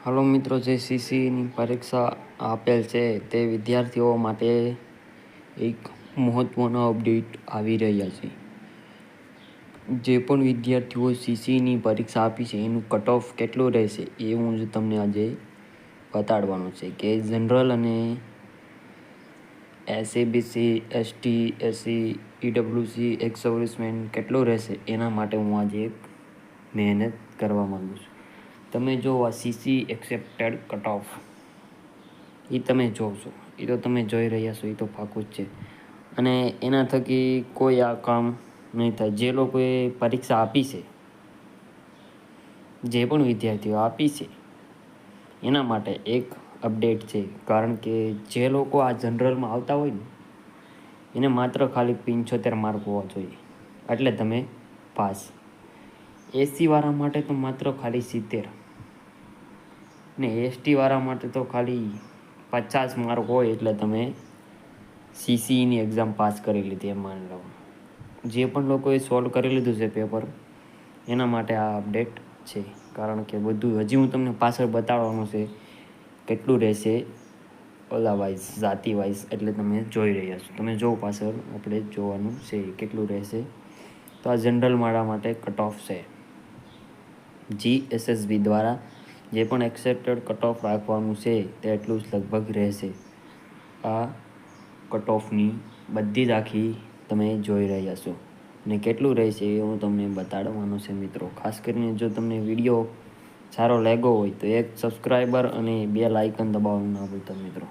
Hello મિત્રો, જે સીસીની પરીક્ષા આપેલ છે તે વિદ્યાર્થીઓ માટે એક મહત્ત્વનો અપડેટ આવી રહ્યા છે. જે પણ વિદ્યાર્થીઓ સીસીની પરીક્ષા આપી છે એનું કટ ઓફ કેટલું રહેશે એ હું તમને આજે બતાડવાનું છે કે જનરલ અને SCBC, ST, SC, EWS, ex servicemen કેટલું રહેશે એના માટે હું આજે એક મહેનત કરવા માગું છું. તમે જો આ સીસી એક્સેપ્ટેડ કટ ઓફ એ તમે જોશો, એ તો તમે જોઈ રહ્યા છો, એ તો પાકું જ છે. અને એના થકી કોઈ આ કામ નહીં થાય. જે લોકોએ પરીક્ષા આપી છે, જે પણ વિદ્યાર્થીઓ આપી છે એના માટે એક અપડેટ છે. કારણ કે જે લોકો આ જનરલમાં આવતા હોય ને એને માત્ર ખાલી 75 માર્ક હોવા જોઈએ એટલે તમે પાસ. એસસીવાળા માટે તો માત્ર ખાલી 70 ને એસટીવાળા માટે તો ખાલી 50 માર્ક હોય એટલે તમે સીસીઈની એક્ઝામ પાસ કરી લીધી એમ માની લો. જે પણ લોકોએ સોલ્વ કરી લીધું છે પેપર એના માટે આ અપડેટ છે. કારણ કે બધું હજી હું તમને પાછળ બતાવવાનું છે કેટલું રહેશે ઓલા વાઇઝ, જાતિ વાઇઝ, એટલે તમે જોઈ રહ્યા છો. તમે જો પાછળ આપણે જોવાનું છે કેટલું રહેશે. તો આ જનરલ માળા માટે કટ ઓફ છે. જીએસએસબી દ્વારા જે પણ એક્સેપ્ટેડ કટ ઓફ રાખવાનું છે તે એટલું જ લગભગ રહેશે. આ કટ ઓફની બધી જ આખી તમે જોઈ રહ્યા છો અને કેટલું રહેશે એ હું તમને બતાડવાનું છે મિત્રો. ખાસ કરીને જો તમને વિડીયો સારો લાગ્યો હોય તો એક સબસ્ક્રાઈબર અને 2 લાઇકન દબાવવાનું ના ભૂલતા મિત્રો.